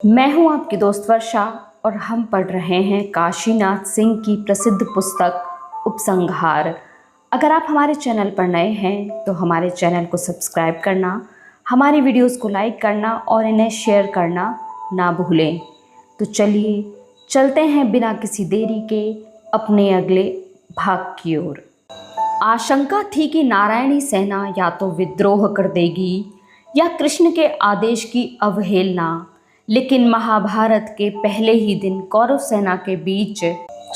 मैं हूं आपकी दोस्त वर्षा और हम पढ़ रहे हैं काशीनाथ सिंह की प्रसिद्ध पुस्तक उपसंहार। अगर आप हमारे चैनल पर नए हैं तो हमारे चैनल को सब्सक्राइब करना, हमारी वीडियोस को लाइक करना और इन्हें शेयर करना ना भूलें। तो चलिए चलते हैं बिना किसी देरी के अपने अगले भाग की ओर। आशंका थी कि नारायणी सेना या तो विद्रोह कर देगी या कृष्ण के आदेश की अवहेलना, लेकिन महाभारत के पहले ही दिन कौरव सेना के बीच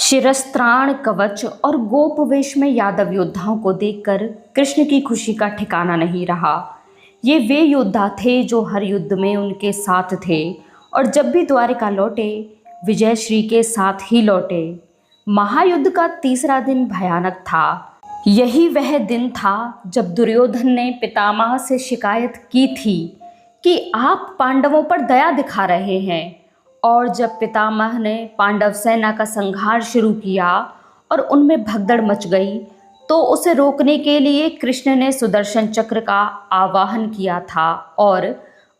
शिरस्त्राण कवच और गोप वेश में यादव योद्धाओं को देखकर कृष्ण की खुशी का ठिकाना नहीं रहा। ये वे योद्धा थे जो हर युद्ध में उनके साथ थे और जब भी द्वारिका लौटे विजयश्री के साथ ही लौटे। महायुद्ध का तीसरा दिन भयानक था। यही वह दिन था जब दुर्योधन ने पितामह से शिकायत की थी कि आप पांडवों पर दया दिखा रहे हैं, और जब पितामह ने पांडव सेना का संहार शुरू किया और उनमें भगदड़ मच गई तो उसे रोकने के लिए कृष्ण ने सुदर्शन चक्र का आवाहन किया था और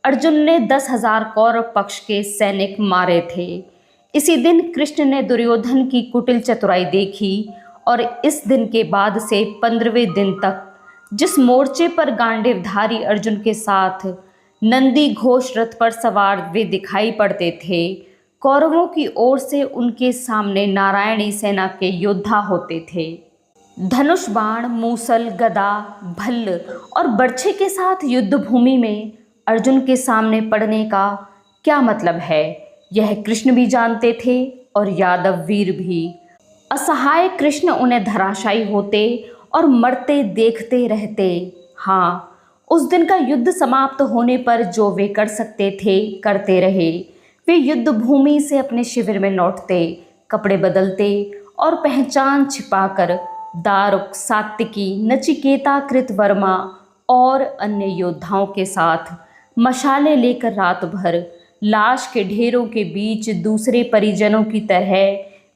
अर्जुन ने 10,000 कौरव पक्ष के सैनिक मारे थे। इसी दिन कृष्ण ने दुर्योधन की कुटिल चतुराई देखी और इस दिन के बाद से 15वें दिन तक जिस मोर्चे पर गांडीवधारी अर्जुन के साथ नंदी घोष रथ पर सवार वे दिखाई पड़ते थे, कौरवों की ओर से उनके सामने नारायणी सेना के योद्धा होते थे। धनुष बाण, मूसल, गदा, भल्ल और बर्छे के साथ युद्ध भूमि में अर्जुन के सामने पड़ने का क्या मतलब है, यह कृष्ण भी जानते थे और यादव वीर भी। असहाय कृष्ण उन्हें धराशायी होते और मरते देखते रहते। हाँ, उस दिन का युद्ध समाप्त होने पर जो वे कर सकते थे करते रहे। वे युद्ध भूमि से अपने शिविर में लौटते, कपड़े बदलते और पहचान छिपाकर दारुक, सात्विकी, नचिकेता, कृतवर्मा और अन्य योद्धाओं के साथ मशाले लेकर रात भर लाश के ढेरों के बीच दूसरे परिजनों की तरह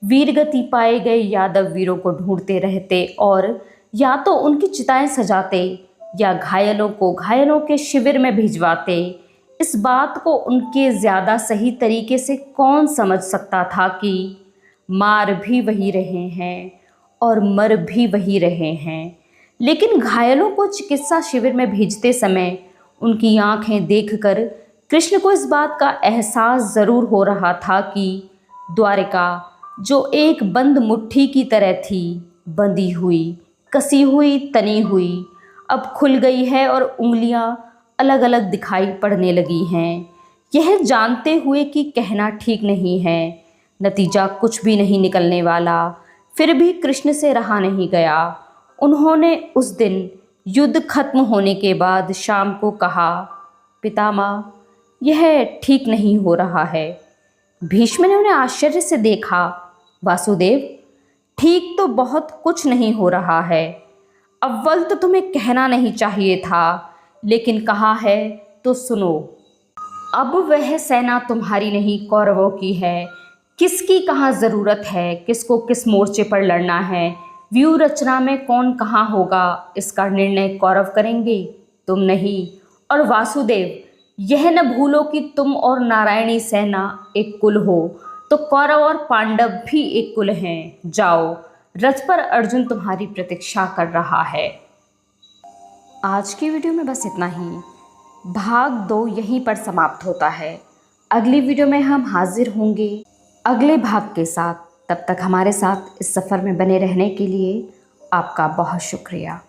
वीरगति पाए गए यादव वीरों को ढूंढते रहते और या तो उनकी चिताएं सजाते या घायलों को घायलों के शिविर में भिजवाते। इस बात को उनके ज़्यादा सही तरीके से कौन समझ सकता था कि मार भी वही रहे हैं और मर भी वही रहे हैं। लेकिन घायलों को चिकित्सा शिविर में भेजते समय उनकी आंखें देखकर कृष्ण को इस बात का एहसास ज़रूर हो रहा था कि द्वारिका, जो एक बंद मुट्ठी की तरह थी, बंधी हुई, कसी हुई, तनी हुई, अब खुल गई है और उंगलियां अलग अलग दिखाई पड़ने लगी हैं। यह जानते हुए कि कहना ठीक नहीं है, नतीजा कुछ भी नहीं निकलने वाला, फिर भी कृष्ण से रहा नहीं गया। उन्होंने उस दिन युद्ध खत्म होने के बाद शाम को कहा, पितामह, यह ठीक नहीं हो रहा है। भीष्म ने उन्हें आश्चर्य से देखा। वासुदेव, ठीक तो बहुत कुछ नहीं हो रहा है। अव्वल तो तुम्हें कहना नहीं चाहिए था, लेकिन कहा है तो सुनो। अब वह सेना तुम्हारी नहीं कौरवों की है। किसकी कहाँ ज़रूरत है, किसको किस मोर्चे पर लड़ना है, व्यूह रचना में कौन कहाँ होगा, इसका निर्णय कौरव करेंगे, तुम नहीं। और वासुदेव, यह न भूलो कि तुम और नारायणी सेना एक कुल हो, तो कौरव और पांडव भी एक कुल हैं। जाओ, रथ पर अर्जुन तुम्हारी प्रतीक्षा कर रहा है। आज की वीडियो में बस इतना ही। भाग 2 यहीं पर समाप्त होता है। अगली वीडियो में हम हाजिर होंगे अगले भाग के साथ। तब तक हमारे साथ इस सफ़र में बने रहने के लिए आपका बहुत शुक्रिया।